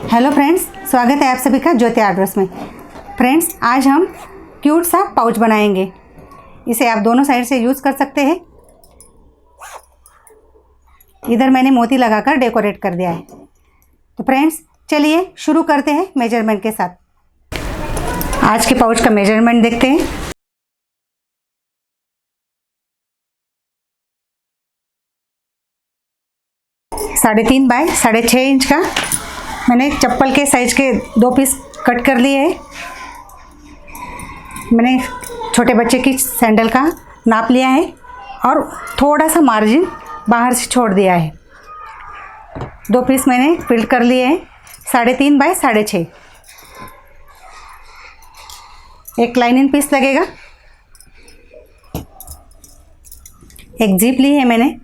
Hello friends, स्वागत है आप सभी का ज्योति आर्ट्स में। फ्रेंड्स, आज हम क्यूट सा पाउच बनाएंगे। इसे आप दोनों साइड से यूज़ कर सकते हैं। इधर मैंने मोती लगाकर डेकोरेट कर दिया है। तो फ्रेंड्स, चलिए शुरू करते हैं मेजरमेंट के साथ। आज के पाउच का मेजरमेंट देखते हैं। साढ़े 3 बाय 6.5 इंच का मैंने चप्पल के साइज के 2 पीस कट कर लिए हैं। मैंने छोटे बच्चे की सैंडल का नाप लिया है और थोड़ा सा मार्जिन बाहर से छोड़ दिया है। 2 पीस मैंने फिल कर लिए हैं। 3.5 बाय 6.5 एक लाइनिंग पीस लगेगा। एक जिप ली है मैंने।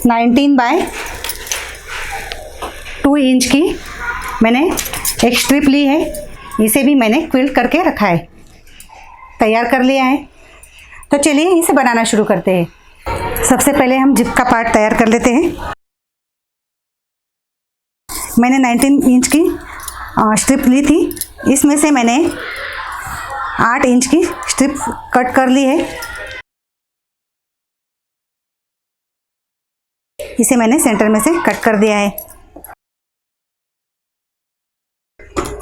नाइनटीन बाय 2 इंच की मैंने एक स्ट्रिप ली है। इसे भी मैंने क्विल्ट करके रखा है, तैयार कर लिया है। तो चलिए इसे बनाना शुरू करते हैं। सबसे पहले हम जिप का पार्ट तैयार कर लेते हैं। मैंने 19 इंच की स्ट्रिप ली थी। इसमें से मैंने 8 इंच की स्ट्रिप कट कर ली है। इसे मैंने सेंटर में से कट कर दिया है।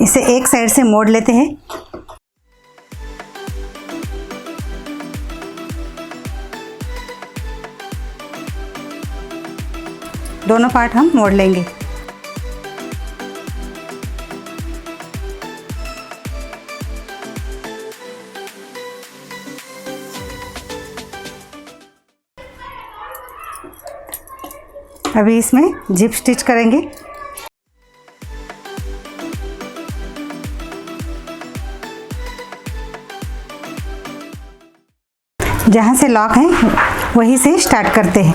इसे एक साइड से मोड़ लेते हैं। दोनों पार्ट हम मोड़ लेंगे। अभी इसमें जिप स्टिच करेंगे। जहाँ से लॉक है वहीं से स्टार्ट करते हैं।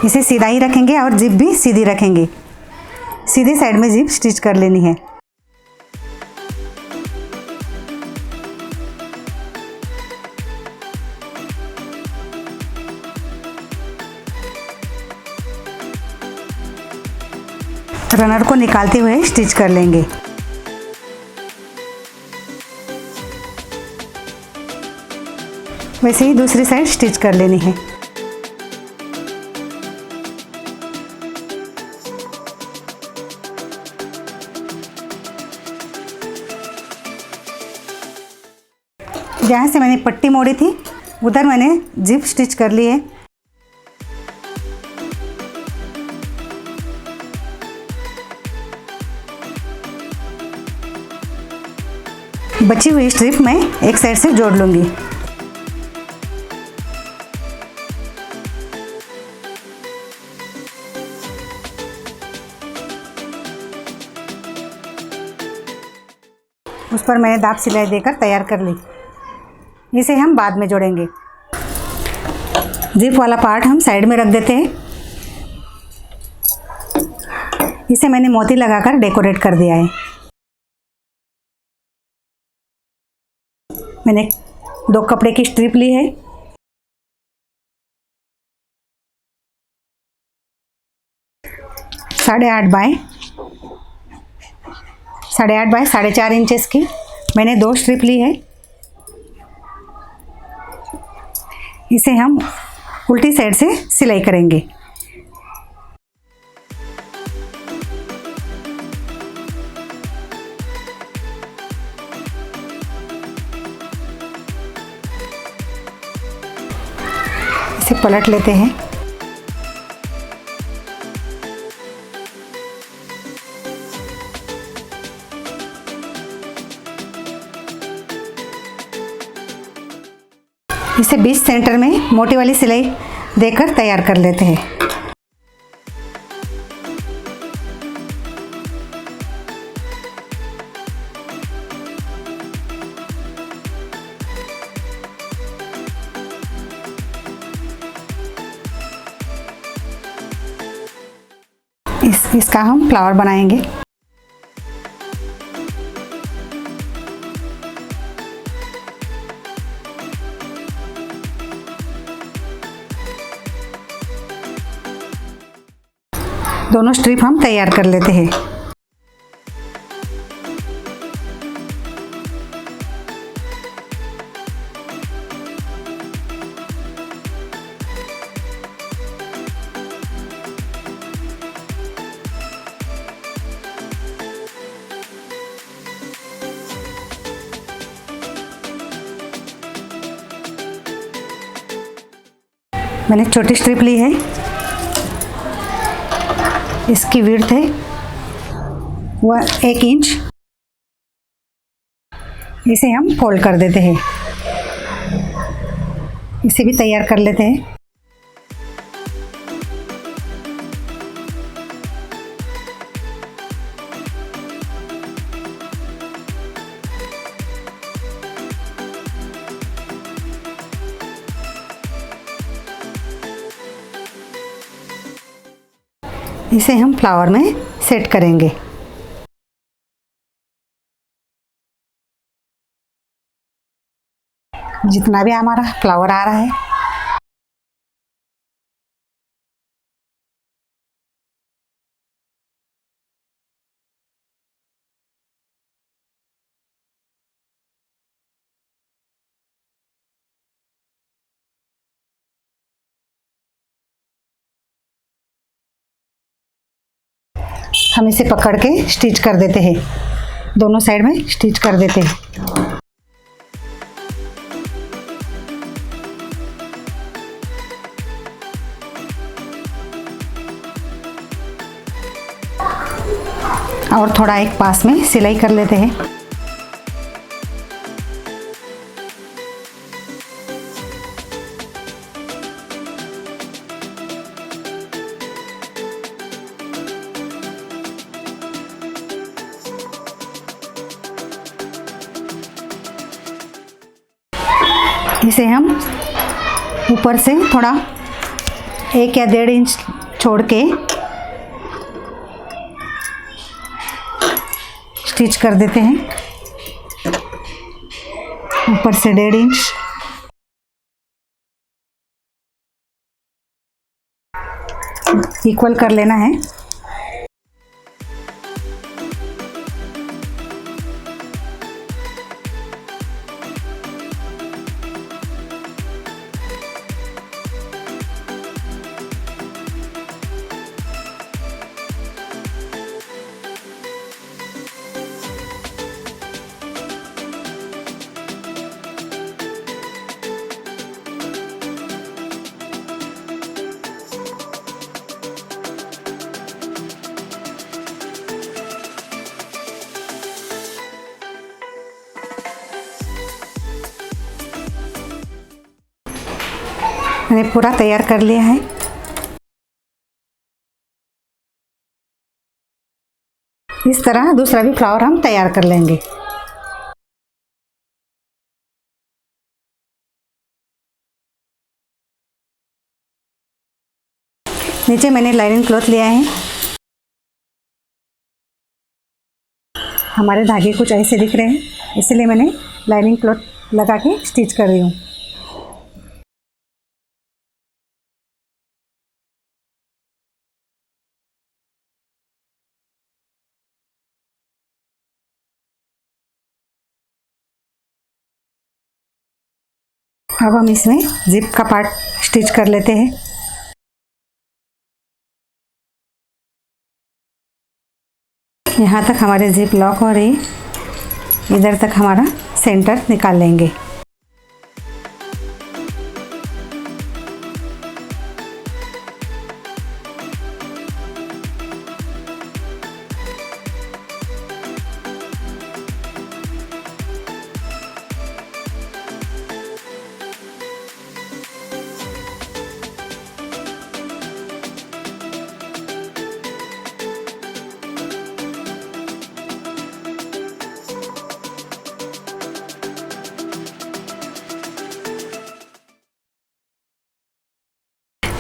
इसे सीधा ही रखेंगे और जिप भी सीधी रखेंगे। सीधी साइड में जिप स्टिच कर लेनी है। रनर को निकालते हुए स्टिच कर लेंगे। वैसे ही दूसरी साइड स्टिच कर लेनी है। जहाँ से मैंने पट्टी मोड़ी थी उधर मैंने जिप स्टिच कर ली है। बची हुई स्ट्रिप मैं एक साइड से जोड़ लूँगी। उस पर मैंने दाब सिलाई देकर तैयार कर ली। इसे हम बाद में जोड़ेंगे। जिप वाला पार्ट हम साइड में रख देते हैं। इसे मैंने मोती लगाकर डेकोरेट कर दिया है। मैंने 2 कपड़े की स्ट्रिप ली है। साढ़े आठ बाय 4.5 इंचेस की मैंने 2 स्ट्रिप ली है। इसे हम उल्टी साइड से सिलाई करेंगे। इसे पलट लेते हैं। इसे बीच सेंटर में मोटी वाली सिलाई देकर तैयार कर लेते हैं। इसका हम फ्लावर बनाएंगे। दोनों स्ट्रिप हम तैयार कर लेते हैं। मैंने छोटी स्ट्रिप ली है, इसकी विड्थ है 1 इंच। इसे हम फोल्ड कर देते हैं, इसे भी तैयार कर लेते हैं। इसे हम फ्लावर में सेट करेंगे। जितना भी हमारा फ्लावर आ रहा है, हम इसे पकड़ के स्टिच कर देते हैं, दोनों साइड में स्टिच कर देते हैं। और थोड़ा एक पास में सिलाई कर लेते हैं। इसे हम ऊपर से थोड़ा 1 या 1.5 इंच छोड़ के स्टिच कर देते हैं। ऊपर से 1.5 इंच, इक्वल कर लेना है। मैंने पूरा तैयार कर लिया है। इस तरह दूसरा भी फ्लावर हम तैयार कर लेंगे। नीचे मैंने लाइनिंग क्लॉथ लिया है। हमारे धागे कुछ ऐसे दिख रहे हैं, इसलिए मैंने लाइनिंग क्लॉथ लगा के स्टिच कर रही हूँ। अब हम इसमें जिप का पार्ट स्टिच कर लेते हैं। यहाँ तक हमारे जिप लॉक हो रही, इधर तक हमारा सेंटर निकाल लेंगे।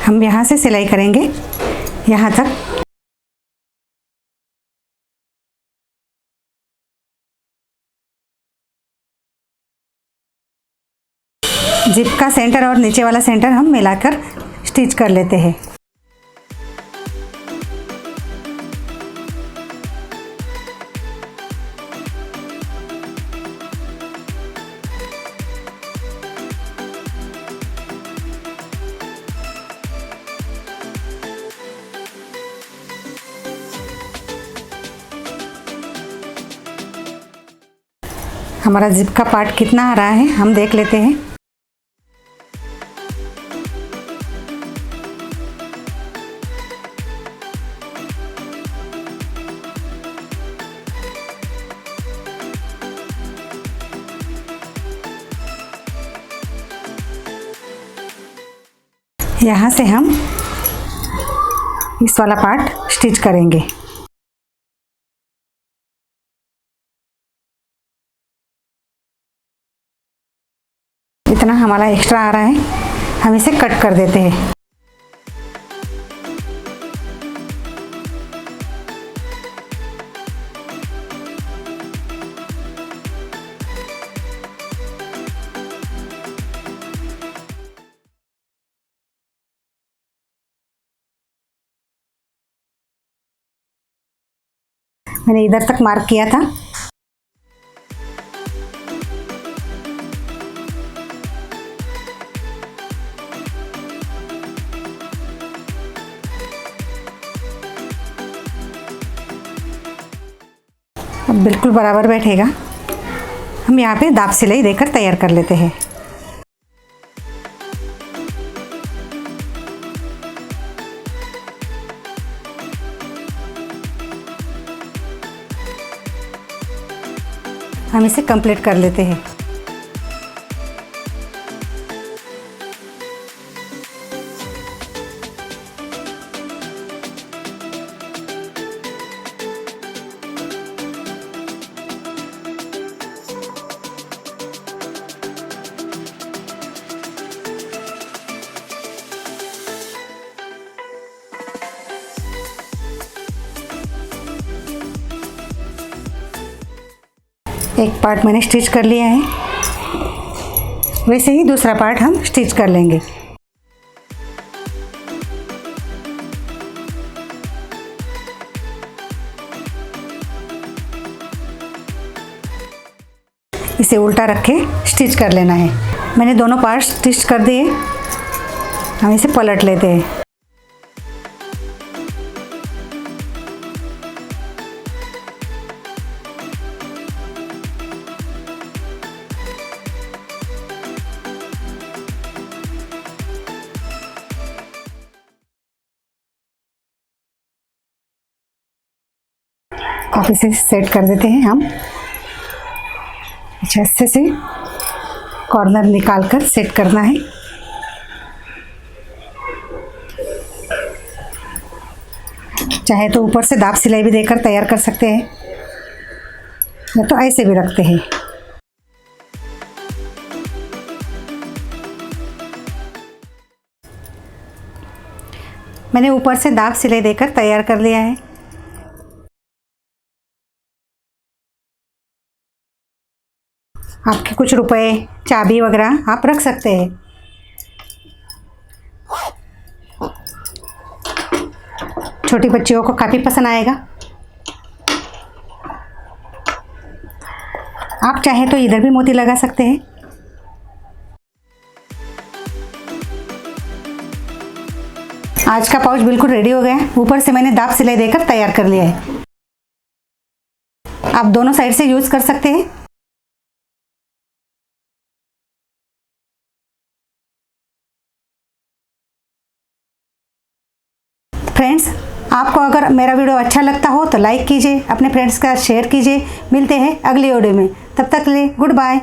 हम यहाँ से सिलाई करेंगे यहाँ तक। जिप का सेंटर और नीचे वाला सेंटर हम मिलाकर स्टिच कर लेते हैं। हमारा जिप का पार्ट कितना आ रहा है हम देख लेते हैं। यहाँ से हम इस वाला पार्ट स्टिच करेंगे। इतना हमारा एक्स्ट्रा आ रहा है, हम इसे कट कर देते हैं। मैंने इधर तक मार्क किया था। अब बिल्कुल बराबर बैठेगा। हम यहाँ पे दाब सिलाई देकर तैयार कर लेते हैं। हम इसे कंप्लीट कर लेते हैं। एक पार्ट मैंने स्टिच कर लिया है, वैसे ही दूसरा पार्ट हम स्टिच कर लेंगे। इसे उल्टा रख के स्टिच कर लेना है। मैंने दोनों पार्ट स्टिच कर दिए, हम इसे पलट लेते हैं। अब इसे सेट कर देते हैं हम। अच्छे से कॉर्नर निकाल कर सेट करना है। चाहे तो ऊपर से दाब सिलाई भी देकर तैयार कर सकते हैं, या तो ऐसे भी रखते हैं। मैंने ऊपर से दाब सिलाई देकर तैयार कर लिया है। आपके कुछ रुपए, चाबी वगैरह आप रख सकते हैं। छोटी बच्चियों को काफ़ी पसंद आएगा। आप चाहे तो इधर भी मोती लगा सकते हैं। आज का पाउच बिल्कुल रेडी हो गया है। ऊपर से मैंने दाब सिलाई देकर तैयार कर लिया है। आप दोनों साइड से यूज़ कर सकते हैं। फ्रेंड्स, आपको अगर मेरा वीडियो अच्छा लगता हो तो लाइक कीजिए, अपने फ्रेंड्स का शेयर कीजिए। मिलते हैं अगली वीडियो में, तब तक के लिए गुड बाय।